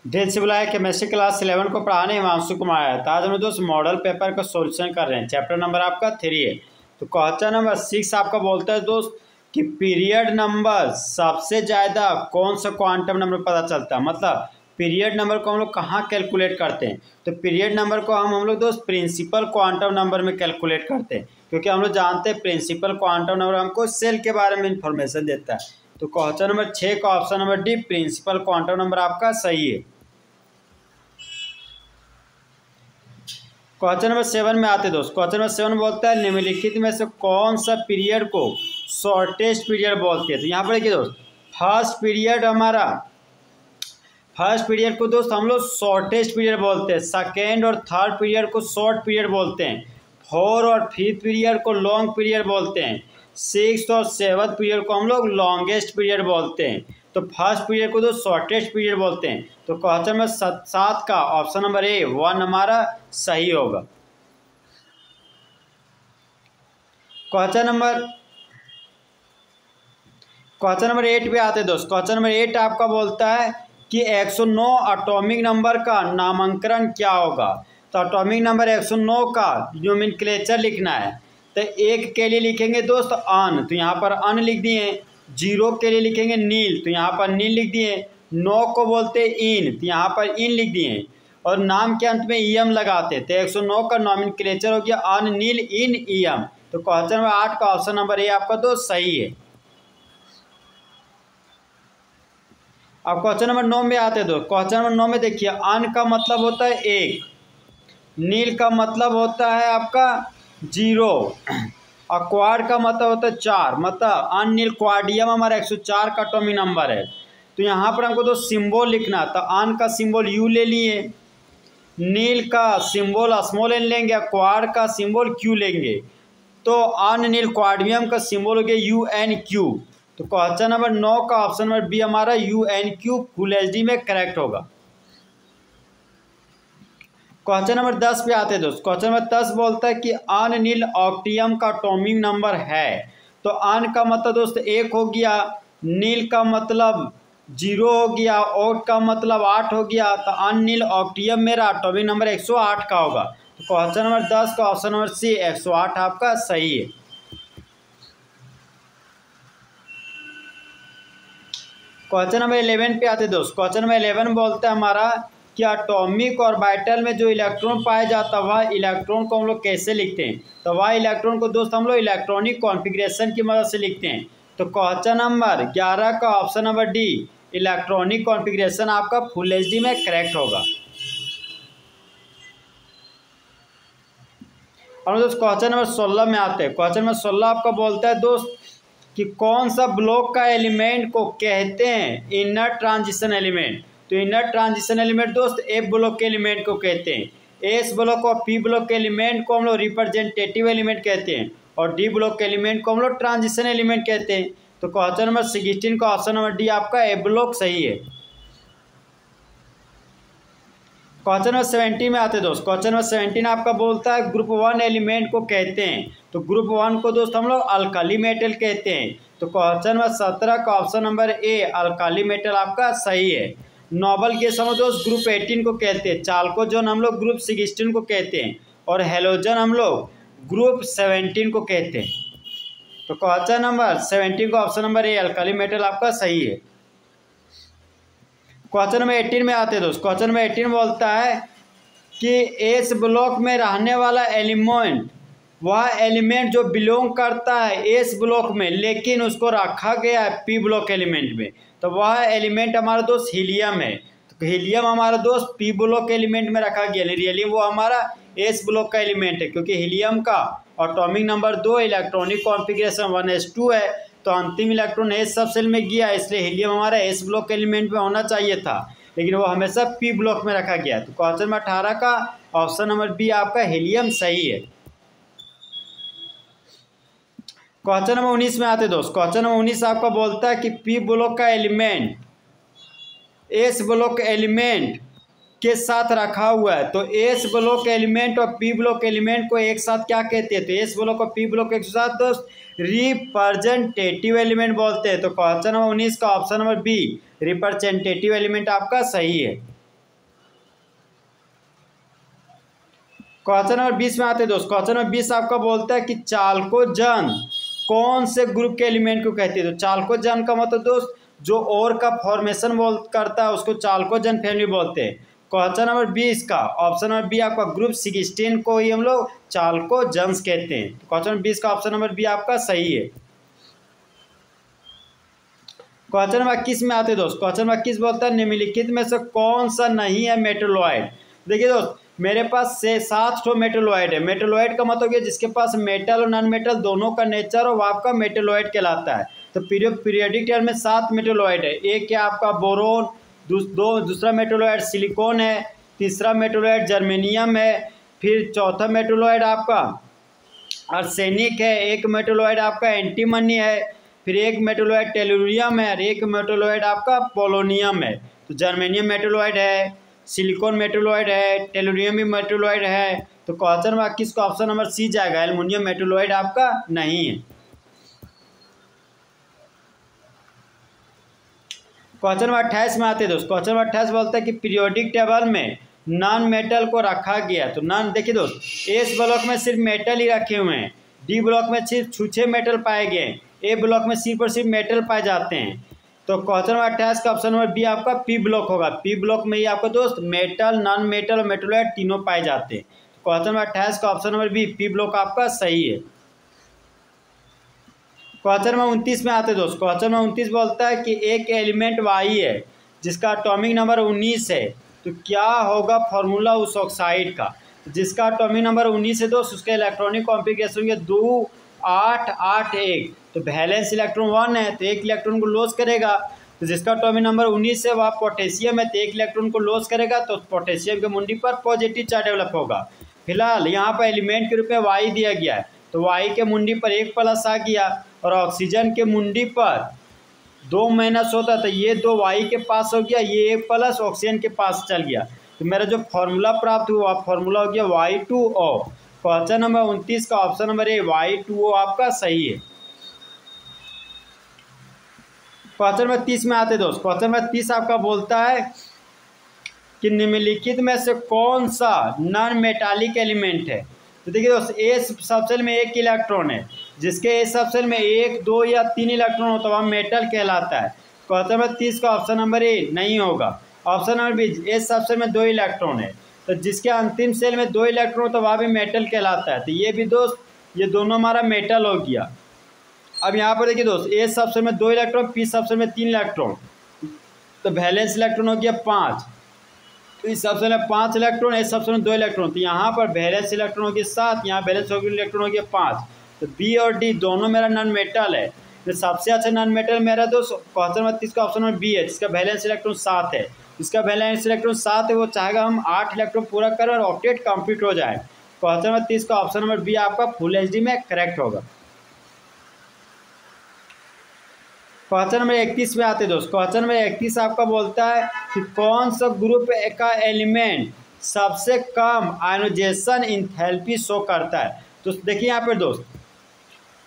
दिल से बुलाया केमिस्ट्री क्लास 11 को पढ़ाने हिमांशु कुमार है। तो आज हम दोस्त मॉडल पेपर का सॉल्यूशन कर रहे हैं। चैप्टर नंबर आपका 3 है। तो क्वेश्चन नंबर 6 आपका बोलता है दोस्त कि पीरियड नंबर सबसे ज़्यादा कौन सा क्वांटम नंबर पता चलता है। मतलब पीरियड नंबर को हम लोग कहाँ कैलकुलेट करते हैं। तो पीरियड नंबर को हम लोग दोस्त प्रिंसिपल क्वांटम नंबर में कैलकुलेट करते हैं, क्योंकि हम लोग जानते हैं प्रिंसिपल क्वांटम नंबर हमको सेल के बारे में इंफॉर्मेशन देता है। तो क्वेश्चन नंबर 6 का option number D principal quantum number आपका सही है। क्वेश्चन नंबर 7 में आते दोस्त। क्वेश्चन नंबर 7 बोलता है निम्नलिखित में से कौन सा पीरियड को शॉर्टेस्ट पीरियड बोलते हैं। तो यहाँ पर देखिए दोस्त, फर्स्ट पीरियड को दोस्त हम लोग शॉर्टेस्ट पीरियड बोलते हैं। सेकेंड और थर्ड पीरियड को शॉर्ट पीरियड बोलते हैं। फोर्थ और फिफ्थ पीरियड को लॉन्ग पीरियड बोलते हैं। सिक्स्थ और सेवन्थ पीरियड को हम लोग लॉन्गेस्ट पीरियड बोलते हैं। तो फर्स्ट पीरियड को दोस्त शॉर्टेस्ट पीरियड बोलते हैं। तो क्वेश्चन नंबर 7 का ऑप्शन नंबर ए 1 हमारा सही होगा। क्वेश्चन नंबर 8 पे आते दोस्त। क्वेश्चन नंबर 8 आपका बोलता है कि 109 एटॉमिक नंबर का नामकरण क्या होगा। तो एटॉमिक नंबर 109 का नोमेनक्लेचर लिखना है। तो 1 के लिए लिखेंगे दोस्त अन, तो यहाँ पर अन लिख दिए। 0 के लिए लिखेंगे नील, तो यहाँ पर नील लिख दिए। 9 को बोलते इन, तो यहाँ पर इन लिख दिए। और नाम के अंत में ईएम लगाते। तो 109 का नोमेनक्लेचर हो गया अन, नील, इन, ईएम। तो क्वेश्चन नंबर 8 का ऑप्शन नंबर ए आपका दोस्त सही है। अब क्वेश्चन नंबर 9 में आते दोस्त। क्वेश्चन नंबर 9 में देखिए, अन का मतलब होता है 1, नील का मतलब होता है आपका 0, और क्वाड का मतलब होता है 4। मतलब अन नील क्वाडियम हमारा 104 का एटॉमिक नंबर है। तो यहाँ पर हमको तो सिंबल लिखना। तो अन का सिंबल यू ले लिए, नील का सिंबल स्मॉल एन लेंगे, क्वाड का सिंबल क्यू लेंगे। तो अन नील क्वाडियम का सिंबल हो गया UN-Q। तो क्वेश्चन नंबर 9 का ऑप्शन नंबर बी हमारा UN-Q फुल HD में करेक्ट होगा। क्वेश्चन नंबर 10 पे आते हैं दोस्त। क्वेश्चन नंबर 10 बोलता है कि अन नील ऑक्टियम का एटॉमिक नंबर है। तो अन का मतलब दोस्त 1 हो गया, नील का मतलब 0 हो गया, ऑक्ट का मतलब 8 हो गया। तो अन नील ऑक्टियम मेरा एटॉमिक नंबर 108 का होगा। तो क्वेश्चन नंबर 10 का ऑप्शन नंबर सी 108 आपका सही है। क्वेश्चन नंबर 11 पे आते दोस्त। क्वेश्चन नंबर 11 बोलता है हमारा कि एटॉमिक ऑर्बिटल में जो इलेक्ट्रॉन पाया जाता है वह इलेक्ट्रॉन को हम लोग कैसे लिखते हैं। तो वह इलेक्ट्रॉन को दोस्त हम लोग इलेक्ट्रॉनिक कॉन्फ़िगरेशन की मदद से लिखते हैं। तो क्वेश्चन नंबर 11 का option number D electronic configuration आपका फुल HD में करेक्ट होगा। और दोस्त क्वेश्चन नंबर 16 में आते हैं। क्वेश्चन नंबर 16 आपका बोलता है दोस्त कि कौन सा ब्लॉक का एलिमेंट को कहते हैं इनर ट्रांजिशन एलिमेंट। तो इनर ट्रांजिशन एलिमेंट दोस्त F ब्लॉक के एलिमेंट को कहते हैं। S ब्लॉक और P ब्लॉक के एलिमेंट को हम लोग रिप्रेजेंटेटिव एलिमेंट कहते हैं, और D ब्लॉक के एलिमेंट को हम लोग ट्रांजिशन एलिमेंट कहते हैं। तो क्वेश्चन नंबर 16 का ऑप्शन नंबर डी आपका F ब्लॉक सही है। क्वेश्चन नंबर 17 में आते दोस्त। क्वेश्चन नंबर 17 आपका बोलता है ग्रुप 1 एलिमेंट को कहते हैं। तो ग्रुप 1 को दोस्त हम लोग अल्काली मेटल कहते हैं। तो क्वेश्चन नंबर 17 का option number A alkali metal आपका सही है। नोबल गैस हम दोस्त ग्रुप 18 को कहते हैं। चाल्कोजन हम लोग ग्रुप 16 को कहते हैं, और हेलोजन हम लोग ग्रुप 17 को कहते हैं। तो क्वेश्चन नंबर 17 का option number A alkali metal आपका सही है। क्वेश्चन नंबर 18 में आते हैं दोस्त। क्वेश्चन नंबर 18 बोलता है कि एस ब्लॉक में रहने वाला एलिमेंट वह एलिमेंट जो बिलोंग करता है एस ब्लॉक में, लेकिन उसको रखा गया है पी ब्लॉक एलिमेंट में। तो वह एलिमेंट हमारा दोस्त हीलियम है। तो हीलियम हमारा दोस्त पी ब्लॉक एलिमेंट में रखा गया, हीलियम वो हमारा एस ब्लॉक का एलिमेंट है, क्योंकि हीलियम का atomic number 2 electronic configuration 1s2 है। तो अंतिम इलेक्ट्रॉन एस सब सेल में गया, इसलिए हीलियम हमारा एस ब्लॉक एलिमेंट में होना चाहिए था, लेकिन वो हमेशा पी ब्लॉक में रखा गया। तो क्वेश्चन नंबर 18 का ऑप्शन नंबर बी आपका हीलियम सही है। क्वेश्चन नंबर 19 में आते दोस्त। क्वेश्चन नंबर 19 आपका बोलता है कि पी ब्लॉक का एलिमेंट एस ब्लॉक एलिमेंट के साथ रखा हुआ है। तो एस ब्लॉक एलिमेंट और पी ब्लॉक एलिमेंट को एक साथ क्या कहते हैं। तो एस ब्लॉक और पी ब्लॉक एक साथ दोस्त रिप्रेजेंटेटिव एलिमेंट बोलते हैं। तो क्वेश्चन नंबर 19 का option number B representative element आपका सही है। क्वेश्चन नंबर 20 में आते हैं दोस्त। क्वेश्चन नंबर 20 आपका बोलता है कि चालकोजन कौन से ग्रुप के एलिमेंट को कहते हैं। तो चालकोजन का मतलब दोस्त जो और का फॉर्मेशन करता है उसको चालकोजन फैमिली बोलते हैं। क्वेश्चन नंबर 20 का ऑप्शन नंबर बी आपका ग्रुप 16 को ही हम लोग चालकोजन्स कहते हैं। तो क्वेश्चन नंबर 20 का ऑप्शन नंबर बी आपका सही है। क्वेश्चन नंबर 21 में आते हैं दोस्त। क्वेश्चन नंबर 21 बोलता है निम्नलिखित में से कौन सा नहीं है मेटलोइड। देखिए दोस्त मेरे पास से 7 ठो मेटलोइड है। मेटलोइड का मतलब ये जिसके पास मेटल और नॉन मेटल दोनों का नेचर और वो आपका मेटलोइड कहलाता है। तो पीरियोडिक टेबल में 7 मेटलोइड है। एक है आपका बोरोन, दूसरा मेटलोइड सिलिकॉन है, तीसरा मेटलोइड जर्मेनियम है, फिर चौथा मेटलोइड आपका आर्सेनिक है, एक मेटलोइड आपका एंटीमनी है, फिर एक मेटलोइड टेलुरियम है और एक मेटलोइड आपका पोलोनियम है। तो जर्मेनियम मेटलोइड है, सिलिकॉन मेटलोइड है, टेलुरियम भी मेटलोइड है। तो क्वेश्चन नंबर 21 का ऑप्शन नंबर सी जाएगा, एल्युमिनियम मेटलोइड आपका नहीं है। क्वेश्चन नंबर 28 में आते हैं दोस्त। क्वेश्चन नंबर 28 बोलता है कि पीरियोडिक टेबल में नॉन मेटल को रखा गया। तो नॉन देखिए दोस्त एस ब्लॉक में सिर्फ मेटल ही रखे हुए हैं, डी ब्लॉक में सिर्फ छूछे मेटल पाए गए, ए ब्लॉक में सिर्फ और सिर्फ मेटल पाए जाते हैं। तो क्वेश्चन नंबर 28 का ऑप्शन नंबर बी आपका पी ब्लॉक होगा। पी ब्लॉक में ही आपका दोस्त मेटल, नॉन मेटल और मेटलोइड तीनों पाए जाते हैं। क्वेश्चन नंबर 28 का option number B p block आपका सही है। क्वेश्चन नंबर 29 में आते हैं दोस्त। क्वेश्चन नंबर 29 बोलता है कि एक एलिमेंट वाई है जिसका एटॉमिक नंबर 19 है, तो क्या होगा फॉर्मूला उस ऑक्साइड का। जिसका एटॉमिक नंबर 19 है दोस्त उसके इलेक्ट्रॉनिक कॉन्फ़िगरेशन होंगे 2 8 8 1। तो वैलेंस इलेक्ट्रॉन 1 है तो एक इलेक्ट्रॉन को लॉस करेगा। तो जिसका एटॉमिक नंबर 19 है वह पोटेशियम है तो एक इलेक्ट्रॉन को लॉस करेगा, तो पोटेशियम के मुंडी पर पॉजिटिव चार्ज डेवलप होगा। फिलहाल यहाँ पर एलिमेंट के रूप में वाई दिया गया है, तो वाई के मुंडी पर 1 प्लस आ गया और ऑक्सीजन के मुंडी पर 2 माइनस होता, तो ये 2 वाई के पास हो गया, ये 1 प्लस ऑक्सीजन के पास चल गया। तो मेरा जो फॉर्मूला प्राप्त हुआ फॉर्मूला हो गया Y2O। क्वेश्चन नंबर 29 का ऑप्शन नंबर ए Y2O आपका सही है। क्वेश्चन नंबर 30 में आते दोस्त। क्वेश्चन नंबर 30 आपका बोलता है कि निम्नलिखित में से कौन सा नॉन मेटालिक एलिमेंट है। तो देखिए दोस्त ए सबसेल में 1 इलेक्ट्रॉन है, जिसके ए सबसेल में 1 2 या 3 इलेक्ट्रॉन हो तो वह मेटल कहलाता है। क्वेश्चन नंबर 30 का ऑप्शन नंबर ए नहीं होगा। ऑप्शन नंबर बी ए सबसेल में 2 इलेक्ट्रॉन है, तो जिसके अंतिम सेल में 2 इलेक्ट्रॉन तो वह भी मेटल कहलाता है। तो ये भी दोस्त ये दोनों हमारा मेटल हो गया। अब यहाँ पर देखिए दोस्त ए सबसेल में 2 इलेक्ट्रॉन, पी सबसेल में 3 इलेक्ट्रॉन, तो वैलेंस इलेक्ट्रॉन हो गया 5। तो इस सबसेल में 5 इलेक्ट्रॉन, इस सबसेल में 2 इलेक्ट्रॉन, तो यहाँ पर वैलेंस इलेक्ट्रॉन हो गया 7, यहाँ वैलेंस इलेक्ट्रॉन हो गया 5। तो बी और डी दोनों मेरा नॉन मेटल है। तो सबसे अच्छा नॉन मेटल मेरा दोस्त क्वेश्चन नंबर 30 का ऑप्शन नंबर बी है, जिसका वैलेंस इलेक्ट्रॉन 7 है। जिसका वैलेंस इलेक्ट्रॉन 7 है वो चाहेगा हम 8 इलेक्ट्रॉन पूरा करें और ऑक्टेट कंप्लीट हो जाए। क्वेश्चन नंबर 30 का ऑप्शन नंबर बी आपका फुल एचडी में करेक्ट होगा। क्वेश्चन नंबर 31 में आते दोस्त। क्वेश्चन नंबर 31 आपका बोलता है कि कौन सा ग्रुप का एलिमेंट सबसे कम आयोनाइजेशन एंथैल्पी शो करता है। तो देखिए यहाँ पर दोस्त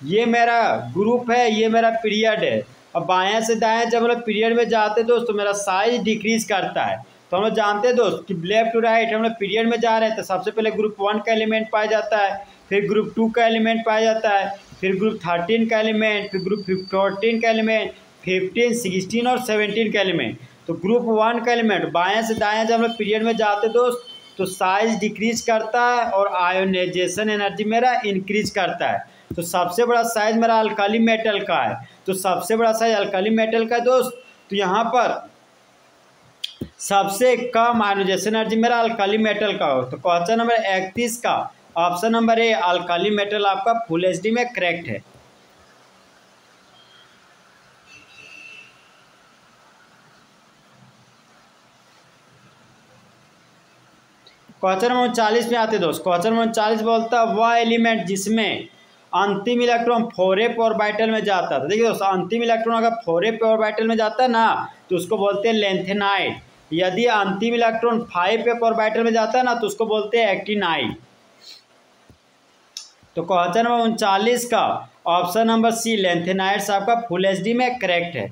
ये मेरा ग्रुप है, ये मेरा पीरियड है। अब बाएं से दाएं जब हम लोग पीरियड में जाते हैं दोस्त तो मेरा साइज डिक्रीज करता है। तो हम लोग जानते हैं दोस्त कि लेफ्ट टू राइट हम लोग पीरियड में जा रहे हैं तो सबसे पहले ग्रुप 1 का एलिमेंट पाया जाता है, फिर ग्रुप 2 का एलिमेंट पाया जाता है, फिर ग्रुप 13 का एलिमेंट, फिर ग्रुप 14 का एलिमेंट, 15 16 और 17 का एलिमेंट। तो ग्रुप 1 का एलिमेंट बाएँ से दाएँ जब हम लोग पीरियड में जाते हैं दोस्त तो साइज डिक्रीज करता है और आयोनाइजेशन एनर्जी मेरा इंक्रीज करता है। तो सबसे बड़ा साइज मेरा अल्काली मेटल का है, तो सबसे बड़ा साइज अल्काली मेटल का है दोस्त। तो यहाँ पर सबसे कम आयोनाइजेशन एनर्जी मेरा अल्काली मेटल का हो। तो क्वेश्चन नंबर 31 का option number A alkali metal आपका फुल एचडी में करेक्ट है। क्वेश्चन नंबर 40 में आते दोस्त। क्वेश्चन नंबर 40 बोलता है वह एलिमेंट जिसमें अंतिम इलेक्ट्रॉन 4s ऑर्बिटल में जाता है। तो देखिए दोस्तों अंतिम इलेक्ट्रॉन अगर 4s ऑर्बिटल में जाता है ना तो उसको बोलते हैं लेंथेनाइड। यदि अंतिम इलेक्ट्रॉन 5s ऑर्बिटल में जाता है ना तो उसको बोलते हैं एक्टिनाइड। तो क्वेश्चन नंबर 39 का ऑप्शन नंबर सी लेंथेनाइड्स आपका फुल एचडी में करेक्ट है।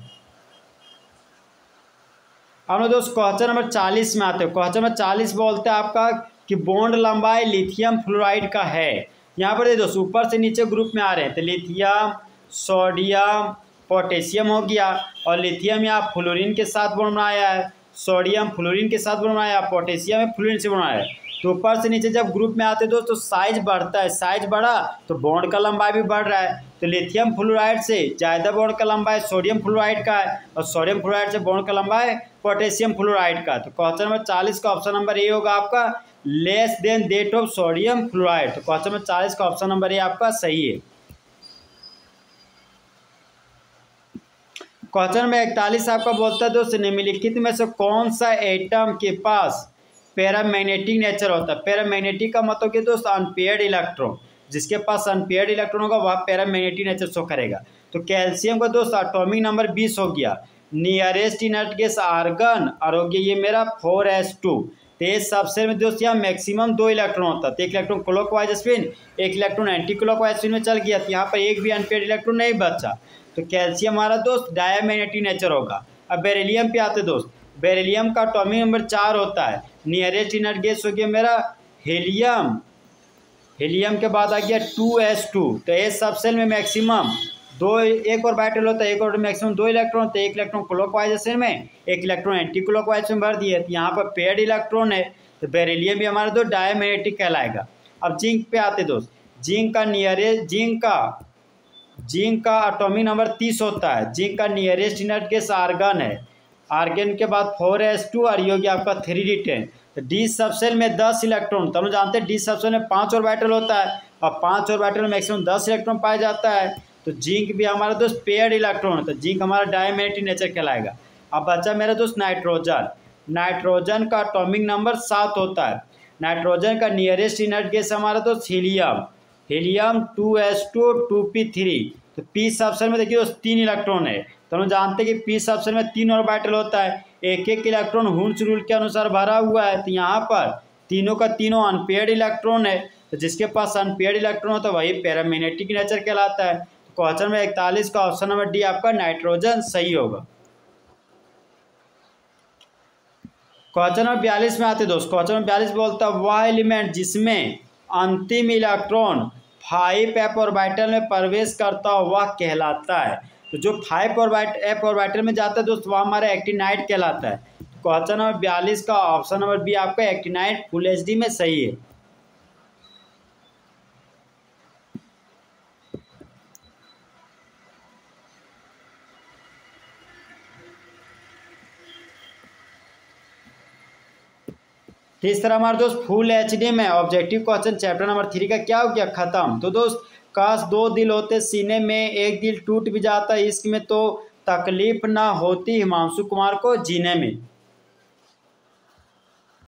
अब दोस्त क्वेश्चन नंबर 40 में आते हो। क्वेश्चन नंबर 40 बोलते हैं आपका कि बॉन्ड लंबाई लिथियम फ्लोराइड का है। यहाँ पर दोस्तों ऊपर से नीचे ग्रुप में आ रहे हैं, तो लिथियम, सोडियम, पोटेशियम हो गया, और लिथियम यहाँ फ्लोरीन के साथ बॉन्ड बनाया है, सोडियम फ्लोरीन के साथ बनाया, पोटेशियम है फ्लोरीन से बनाया है। तो ऊपर से नीचे जब ग्रुप में आते हैं दोस्तों साइज बढ़ता है, साइज बढ़ा तो बॉन्ड का लंबाई भी बढ़ रहा है। तो लिथियम फ्लोराइड से ज़्यादा बॉन्ड का लंबाई सोडियम फ्लोराइड का है, और सोडियम फ्लोराइड से बॉन्ड का लंबाई पोटेशियम फ्लोराइड का। तो क्वेश्चन नंबर 40 का ऑप्शन नंबर ए होगा आपका less than that of sodium fluoride. तो क्वेश्चन नंबर 40 का ऑप्शन नंबर ए आपका सही है। क्वेश्चन नंबर 41 आपका बोलता है दोस्तों निम्नलिखित में से कौन सा एटम के पास पैरामैग्नेटिक नेचर होता है। पैरामैग्नेटिक का मतलब कि दोस्त अनपेयर्ड इलेक्ट्रॉन, जिसके पास अनपेयर्ड इलेक्ट्रॉन होगा वह पैरामैग्नेटिक नेचर शो करेगा। तो कैल्शियम का दोस्त एटॉमिक नंबर 20 हो गया, नियरेस्ट इनर्ट गैस आर्गन और हो गया ये मेरा 4s2। तो इस सबसे में दोस्त यहाँ मैक्सिमम 2 इलेक्ट्रॉन होता है, तो एक इलेक्ट्रॉन क्लॉकवाइज स्पिन, एक इलेक्ट्रॉन एंटी क्लॉकवाइज स्पिन में चल गया, तो यहाँ पर एक भी अनपेयर्ड इलेक्ट्रॉन नहीं बचा। तो कैल्शियम हमारा दोस्त डायमैग्नेटिक नेचर होगा। अब बेरिलियम पे आते दोस्त, बेरिलियम का एटॉमिक नंबर 4 होता है, नियरेस्ट इनर्ट गैस हो गया मेरा हीलियम, हीलियम के बाद आ गया 2s2। तो इस सबसेल में मैक्सिमम 2, एक और ऑर्बिटल होता है, एक और मैक्सिमम 2 इलेक्ट्रॉन होते हैं, एक इलेक्ट्रॉन क्लॉकवाइज स्पिन में, एक इलेक्ट्रॉन एंटी क्लॉकवाइज में भर दिए, तो यहाँ पर पेयर्ड इलेक्ट्रॉन है, तो बेरिलियम भी हमारा दोस्त डायमैग्नेटिक कहलाएगा। अब जिंक पे आते दोस्त, जिंक का नियरेस्ट, जिंक का एटॉमिक नंबर 30 होता है, जिंक का नियरेस्ट इनर्ट गैस आर्गन है, आर्गन के बाद 4s2 और ये हो गया आपका 3d10। तो डी सबसेल में 10 इलेक्ट्रॉन, तो हम जानते हैं डी सबसेल में 5 ऑर्बिटल होता है, और 5 ऑर्बिटल में मैक्सिमम 10 इलेक्ट्रॉन पाया जाता है। तो जिंक भी हमारा दोस्त पेयर्ड इलेक्ट्रॉन है, तो जिंक हमारा डायमैग्नेटिक नेचर कहलाएगा। अब बचा मेरा दोस्त नाइट्रोजन, नाइट्रोजन का एटॉमिक नंबर 7 होता है, नाइट्रोजन का नियरेस्ट इनर्ट गैस हमारा दोस्त हीलियम, हीलियम 2s2 2p3। तो पी सबसेल में देखिए दोस्त 3 इलेक्ट्रॉन है, तो हम जानते हैं कि पी सबसेल में 3 ऑर्बिटल होता है, एक एक इलेक्ट्रॉन हुंस रूल के अनुसार भरा हुआ है। तो यहाँ पर तीनों का तीनों अनपेयर्ड इलेक्ट्रॉन है, तो जिसके पास अनपेयर्ड इलेक्ट्रॉन होता है वही पैरामैग्नेटिक नेचर कहलाता है। तो क्वेश्चन में 41 का ऑप्शन नंबर डी आपका नाइट्रोजन सही होगा। क्वेश्चन नंबर 42 में आते दोस्त, क्वेश्चन नंबर 42 बोलता है वह एलिमेंट जिसमें अंतिम इलेक्ट्रॉन 5 एफ ऑर्बिटल में प्रवेश करता हो वह कहलाता है। तो जो 5 एफ ऑर्बिटल में जाता है दोस्त वह हमारा एक्टिनाइड कहलाता है। क्वेश्चन नंबर 42 का ऑप्शन नंबर बी आपका एक्टिनाइड फुल एचडी में सही है। इस तरह हमारे दोस्त फुल एचडी में ऑब्जेक्टिव क्वेश्चन चैप्टर नंबर 3 का क्या हो गया खत्म। तो दोस्त काश 2 दिल होते सीने में, एक दिल टूट भी जाता इश्क में तो तकलीफ ना होती हिमांशु कुमार को जीने में।